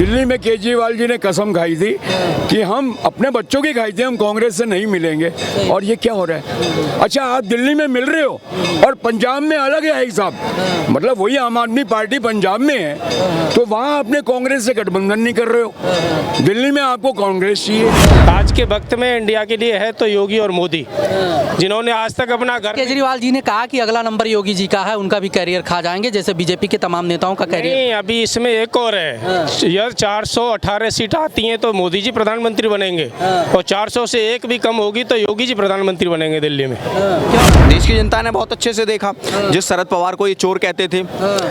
दिल्ली में केजरीवाल जी ने कसम खाई थी कि हम अपने बच्चों की खाई थी, हम कांग्रेस से नहीं मिलेंगे, और ये क्या हो रहा है? अच्छा, आप दिल्ली में मिल रहे हो और पंजाब में अलग है हिसाब, मतलब वही आम आदमी पार्टी पंजाब में है तो वहाँ अपने कांग्रेस से गठबंधन नहीं कर रहे हो, दिल्ली में आपको कांग्रेस चाहिए। आज के वक्त में इंडिया के लिए है तो योगी और मोदी, जिन्होंने आज तक अपना घर। केजरीवाल जी ने कहा कि अगला नंबर योगी जी का है, उनका भी कैरियर खा जाएंगे जैसे बीजेपी के तमाम नेताओं का कैरियर। नहीं, अभी इसमें एक और है यार, 418 सीट आती हैं तो मोदी जी प्रधानमंत्री बनेंगे, और 400 से एक भी कम होगी तो योगी जी प्रधानमंत्री बनेंगे दिल्ली में। देश की जनता ने बहुत अच्छे से देखा, जिस शरद पवार को ये चोर कहते थे,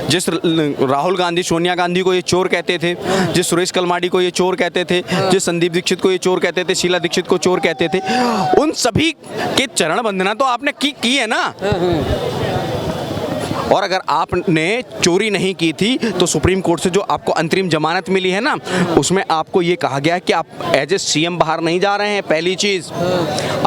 जिस राहुल गांधी सोनिया गांधी को ये चोर कहते थे, जिस सुरेश कलमाडी को ये चोर कहते थे, जिस संदीप दीक्षित को ये चोर कहते थे, शीला दीक्षित को चोर कहते थे, उन सभी के चरण वंदना तो आपने की है ना। और अगर आपने चोरी नहीं की थी तो सुप्रीम कोर्ट से जो आपको अंतरिम जमानत मिली है ना, उसमें आपको ये कहा गया है कि आप एज ए सीएम बाहर नहीं जा रहे हैं। पहली चीज़,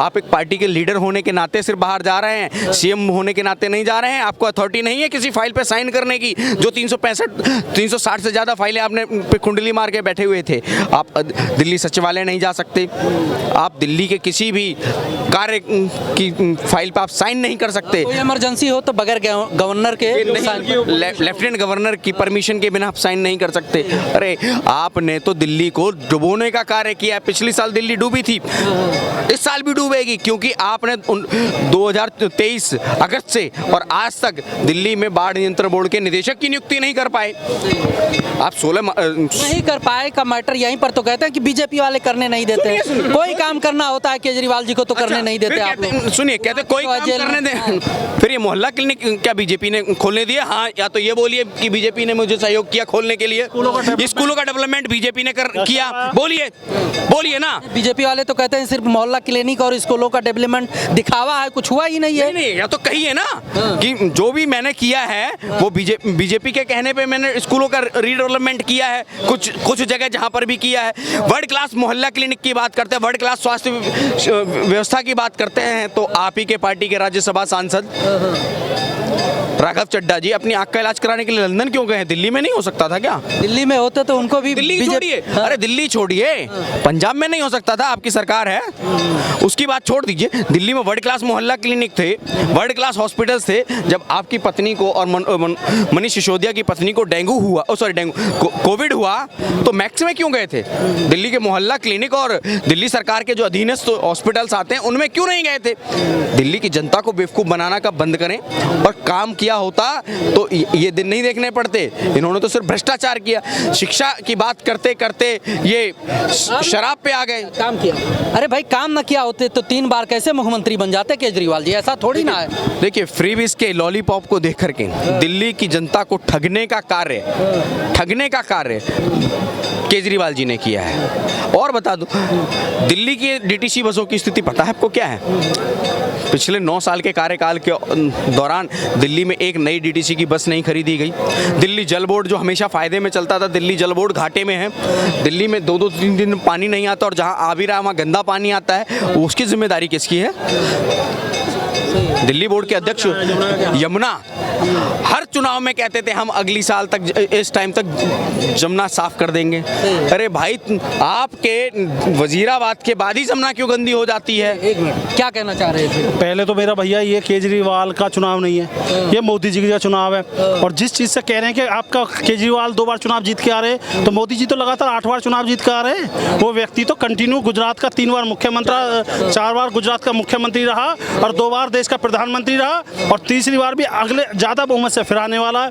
आप एक पार्टी के लीडर होने के नाते सिर्फ बाहर जा रहे हैं, सीएम होने के नाते नहीं जा रहे हैं। आपको अथॉरिटी नहीं है किसी फाइल पे साइन करने की, जो 360 से ज़्यादा फाइलें आपने कुंडली मार के बैठे हुए थे। आप दिल्ली सचिवालय नहीं जा सकते, आप दिल्ली के किसी भी कार्य की फाइल पर आप साइन नहीं कर सकते। कोई इमरजेंसी हो तो बगैर गवर्नर के लेफ्टिनेंट गवर्नर की परमिशन के बिना आप साइन नहीं कर सकते। अरे आपने तो दिल्ली को डुबोने का कार्य किया। पिछले साल दिल्ली डूबी थी, इस साल भी डूबेगी, क्योंकि आपने 2023 अगस्त से और आज तक दिल्ली में बाढ़ नियंत्रण बोर्ड के निदेशक की नियुक्ति नहीं कर पाए। आप 16 नहीं कर पाए का मैटर यहीं पर तो कहते हैं कि बीजेपी वाले करने नहीं देते। कोई काम करना होता है केजरीवाल जी को तो करने नहीं देते आप लोग। सुनिए, कहते कोई काम करने दें, फिर ये मोहल्ला क्लिनिक क्या बीजेपी ने खोलने दिया? हाँ, या तो ये बोलिए कि बीजेपी ने मुझे सहयोग किया खोलने के लिए। स्कूलों का डेवलपमेंट बीजेपी ने किया, बोलिए ना। बीजेपी वाले तो कहते हैं सिर्फ मोहल्ला क्लिनिक और स्कूलों का डेवलपमेंट दिखावा है, कुछ हुआ ही नहीं है। नहीं, या तो कहिए ना कि जो भी मैंने किया है वो बीजेपी के कहने पे मैंने स्कूलों का रीडेवलपमेंट किया है, कुछ जगह जहाँ पर भी किया है। वर्ल्ड क्लास मोहल्ला क्लिनिक की बात करते हैं, वर्ल्ड क्लास स्वास्थ्य व्यवस्था की बात करते हैं, तो आप ही के पार्टी के राज्यसभा सांसद राघव चड्ढा जी अपनी आँख का इलाज कराने के लिए लंदन क्यों गए हैं? दिल्ली में नहीं हो सकता था क्या? दिल्ली में होते तो उनको भी दिल्ली छोड़िए, अरे दिल्ली छोड़िए, पंजाब में नहीं हो सकता था? आपकी सरकार है, उसकी बात छोड़ दीजिए। दिल्ली में वर्ल्ड क्लास मोहल्ला क्लिनिक थे, वर्ल्ड क्लास हॉस्पिटल्स थे। जब आपकी पत्नी को और मनीष सिसोदिया की पत्नी को कोविड हुआ तो मैक्स में क्यों गए थे? दिल्ली के मोहल्ला क्लिनिक और दिल्ली सरकार के जो अधीनस्थ हॉस्पिटल्स आते हैं उनमें क्यों नहीं गए थे? दिल्ली की जनता को बेवकूफ़ बनाना का बंद करें, और काम किया होता तो ये दिन नहीं देखने पड़ते। इन्होंने तो सिर्फ भ्रष्टाचार किया। शिक्षा की बात करते करते ये शराब पे आ गए। काम किया, अरे भाई काम न किया होते तो 3 बार कैसे मुख्यमंत्री बन जाते केजरीवाल जी? ऐसा थोड़ी ना है। देखिए, फ्रीबीज के लॉलीपॉप को देख करके दिल्ली की जनता को ठगने का कार्य केजरीवाल जी ने किया है। और बता दूं, दिल्ली की डीटीसी बसों की स्थिति पता है आपको क्या है? पिछले 9 साल के कार्यकाल के दौरान दिल्ली में एक नई डीटीसी की बस नहीं खरीदी गई। दिल्ली जल बोर्ड जो हमेशा फायदे में चलता था, दिल्ली जल बोर्ड घाटे में है। दिल्ली में 2-3 दिन पानी नहीं आता, और जहां आ भी रहा वहां गंदा पानी आता है। उसकी जिम्मेदारी किसकी है? दिल्ली बोर्ड के अध्यक्ष यमुना हर चुनाव में कहते थे हम अगली साल तक, इस टाइम तक जमुना साफ कर देंगे। अरे भाई, आपके वजीराबाद के बाद ही जमुना क्यों गंदी हो जाती है? एक मिनट, क्या कहना चाह रहे थे? पहले तो मेरा भैया, ये केजरीवाल का चुनाव नहीं है, ये मोदी जी का चुनाव है। और जिस चीज़ से कह रहे हैं कि आपका केजरीवाल 2 बार चुनाव जीत के आ रहे हैं, तो मोदी जी तो लगातार 8 बार चुनाव जीत के आ रहे हैं। वो व्यक्ति तो कंटिन्यू गुजरात का 3 बार मुख्यमंत्री, 4 बार गुजरात का मुख्यमंत्री रहा, और 2 बार देश का प्रधानमंत्री रहा, और तीसरी बार भी अगले ज़्यादा बहुमत से फिर आने वाला है।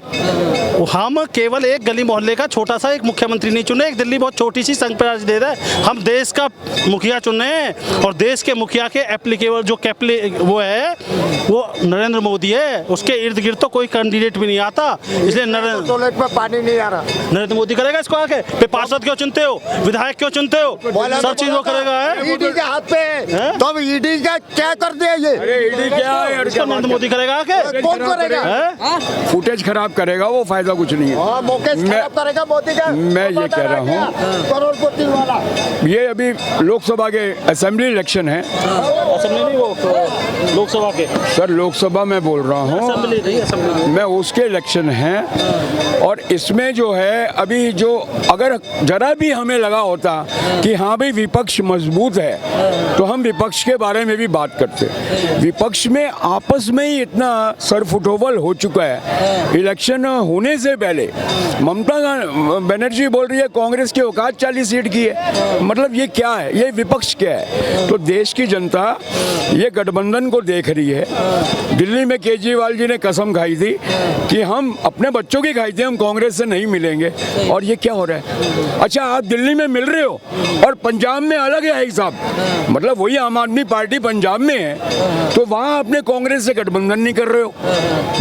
हम केवल एक गली मोहल्ले का छोटा सा एक मुख्यमंत्री नहीं चुने, एक दिल्ली बहुत छोटी सी संघ राज्य दे रहा है। हम देश का मुखिया चुने हैं, और देश के मुखिया के एप्लीकेबल जो वो है वो नरेंद्र मोदी है। उसके इर्द गिर्द तो कोई कैंडिडेट भी नहीं आता, इसलिए टॉयलेट में पानी नहीं आ रहा। नरेंद्र मोदी करेगा इसको आके? फिर पार्षद क्यों चुनते हो, विधायक क्यों चुनते हो? सब चीज वो करेगा। ईडी के हाथ पे है, तो अब ईडी का क्या कर दिया ये? अरे ईडी मोदी क्या है और क्या नरेंद्र मोदी करेगा आके? कौन करेगा? हैं? फुटेज खराब करेगा, वो फायदा कुछ नहीं है। हाँ, मुकेश मैं- खराब करेगा मोदी का। मैं ये कह रहा हूँ, करोड़पति वाला। ये अभी लोकसभा के असेंबली इलेक्शन है असेंबली नहीं, वो लोकसभा के सर, लोकसभा में बोल रहा हूँ, असेंबली नहीं, असेंबली मैं उसके इलेक्शन हैं। और इसमें जो है अभी जो अगर जरा भी हमें लगा होता कि हाँ भाई विपक्ष मजबूत है तो हम विपक्ष के बारे में भी बात करते। विपक्ष में आपस में ही इतना सरफुटोबल हो चुका है। इलेक्शन होने से पहले ममता बनर्जी बोल रही है कांग्रेस की औकात 40 सीट की है। मतलब ये क्या है, ये विपक्ष क्या है? तो देश की जनता ये गठबंधन को देख रही है। दिल्ली में केजरीवाल जी ने कसम खाई थी कि हम अपने बच्चों की खाई थी, हम कांग्रेस से नहीं मिलेंगे। और ये क्या हो रहा है? अच्छा, आप दिल्ली में मिल रहे हो और पंजाब में अलग है हिसाब। मतलब वही आम आदमी पार्टी पंजाब में है तो वहाँ अपने कांग्रेस से गठबंधन नहीं कर रहे हो।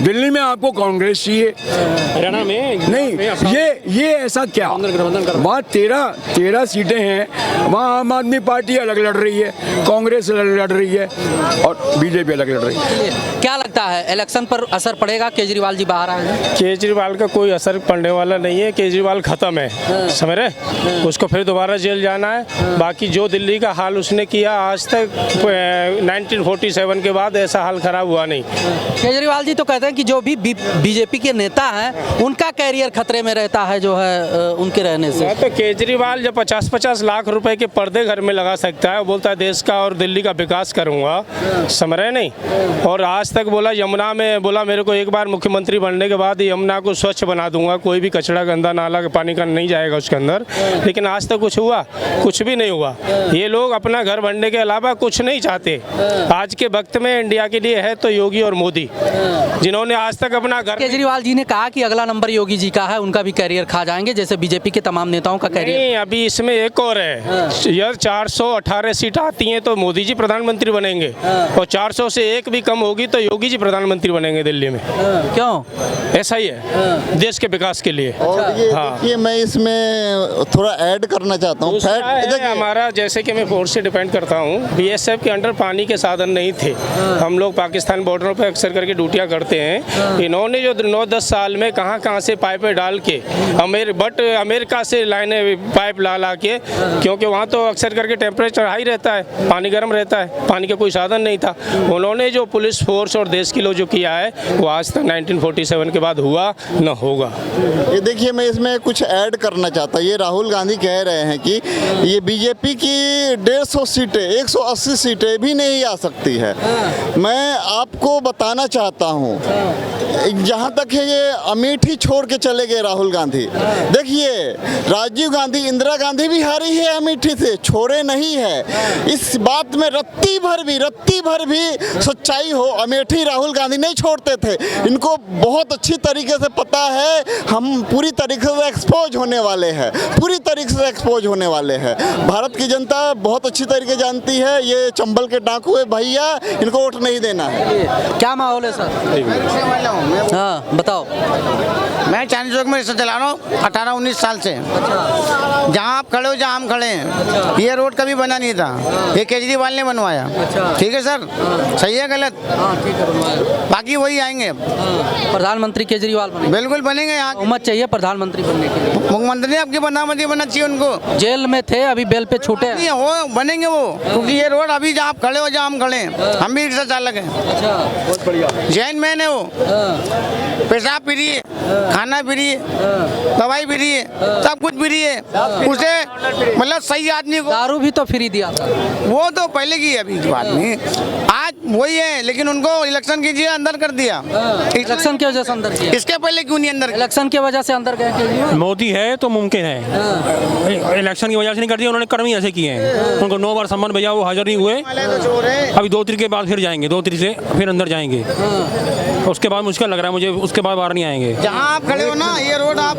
दिल्ली में आपको कांग्रेस चाहिए, हरियाणा में नहीं। ये ऐसा क्या? वहाँ 13 सीटें हैं, वहाँ आम आदमी पार्टी अलग लड़ रही है, कांग्रेस अलग लड़ रही है और बीजेपी अलग लड़ रही है। क्या लगता है इलेक्शन पर असर पड़ेगा? केजरीवाल जी बाहर आए हैं। केजरीवाल का कोई असर पड़ने वाला नहीं है। केजरीवाल खत्म है, समझ रहे? उसको फिर दोबारा जेल जाना है। बाकी जो दिल्ली का हाल उसने किया आज तक 1947 के बाद ऐसा हाल खराब हुआ नहीं। केजरीवाल जी तो कहते हैं कि जो भी बीजेपी के नेता हैं उनका कैरियर खतरे में रहता है जो है उनके रहने से। तो केजरीवाल जब 50-50 लाख रुपए के पर्दे घर में लगा सकता है, बोलता है देश का और दिल्ली का विकास करूंगा, समझ रहे नहीं? और आज तक बोला यमुना में, बोला मेरे को एक बार मुख्यमंत्री बनने के बाद यमुना को स्वच्छ बना दूंगा, कोई भी कचरा गंदा नाला का पानी का नहीं जाएगा उसके अंदर। लेकिन आज तक कुछ हुआ? कुछ भी नहीं हुआ। ये लोग अपना घर बनने के अलावा कुछ नहीं चाहते। आज के वक्त में इंडिया के लिए है तो योगी और मोदी, जिन्होंने आज तक अपना घर। केजरीवाल जी ने कहा कि अगला नंबर योगी जी का है, उनका भी कैरियर खा जाएंगे जैसे बीजेपी के तमाम नेताओं का कैरियर। नहीं, अभी इसमें एक और है यार, 418 सीट आती हैं तो मोदी जी प्रधानमंत्री बनेंगे और 400 से एक भी कम होगी तो योगी जी प्रधानमंत्री बनेंगे दिल्ली में। क्यों? ऐसा ही है देश के विकास के लिए। और ये हाँ। देखिए, मैं इसमें थोड़ा ऐड करना चाहता हूँ। दूसरा है देखिए, हमारा, जैसे कि मैं फोर्स से डिपेंड करता हूँ, बीएसएफ के अंडर पानी के साधन नहीं थे। हम लोग पाकिस्तान बॉर्डरों पे अक्सर करके ड्यूटियाँ करते हैं। इन्होंने जो 9-10 साल में कहाँ से पाइपें डाल के अमेरिका से लाइनें पाइप ला के, क्योंकि वहाँ तो अक्सर करके टेम्परेचर हाई रहता है, पानी गर्म रहता है, पानी का कोई साधन नहीं था। उन्होंने जो पुलिस फोर्स और देश के लिए जो किया है वो आज तक 1947 के बाद हुआ न होगा। ये देखिए, मैं इसमें कुछ ऐड करना चाहता हूँ। ये राहुल गांधी कह रहे हैं कि ये बीजेपी की 150 सीटें, 180 सीटें भी नहीं आ सकती है। मैं आपको बताना चाहता हूँ, जहाँ तक है ये अमेठी छोड़ के चले गए राहुल गांधी। देखिए, राजीव गांधी, इंदिरा गांधी भी हारी है अमेठी से, छोड़े नहीं है। इस बात में रत्ती भर भी सच्चाई हो, अमेठी राहुल गांधी नहीं छोड़ते थे। इनको बहुत अच्छी तरीके से पता है हम पूरी तरीके से एक्सपोज होने वाले हैं, पूरी तरीके से एक्सपोज होने वाले हैं। भारत की जनता बहुत अच्छी तरीके जानती है, ये चंबल के डाकू है भैया, इनको वोट नहीं देना है। क्या माहौल है सर? हाँ बताओ। मैं चांदनी चौक में रिक्शा चला रहा हूँ 18-19 साल से। जहाँ आप खड़े हो, जहाँ हम खड़े हैं, ये रोड कभी बना नहीं था, ये केजरीवाल ने बनवाया। ठीक है सर, सही है गलत? ठीक है, बनवाया। बाकी वही आएंगे, प्रधानमंत्री केजरीवाल बनेंगे। बिल्कुल बनेंगे। यहाँ बहुमत चाहिए प्रधानमंत्री बनने के लिए। मुख्यमंत्री आपके प्रधानमंत्री बनना चाहिए उनको। जेल में थे, अभी बेल पे छूटे हैं। नहीं, वो बनेंगे वो, क्योंकि ये रोड अभी जहाँ आप खड़े हो, जहाँ हम खड़े हैं, हम भी रिक्शा चालक हैं। अच्छा, बहुत बढ़िया। जैन मैन है वो, पेशाब फ्री है, खाना फ्री है, दवाई फ्री है, सब कुछ फ्री है। उसे मतलब सही आदमी को दारू भी तो फ्री दिया था। वो तो पहले की है, अभी की बात नहीं। आज वही है, लेकिन उनको इलेक्शन कीजिए अंदर कर दिया। इलेक्शन की वजह से अंदर किया। इसके पहले क्यों नहीं अंदर? इलेक्शन की वजह से अंदर गए केजरीवाल। मोदी है तो मुमकिन है, इलेक्शन की वजह से नहीं कर दिया उन्होंने, कर्म ही ऐसे किए हैं। उनको 9 बार सम्मान भेजा, वो हाजिर नहीं हुए। अभी 2-3 के बाद फिर जाएंगे, 2-3 से फिर अंदर जाएंगे। उसके बाद मुश्किल लग रहा है मुझे, उसके बाद बाहर नहीं आएंगे। जहाँ आप खड़े हो ना, ये रोड आप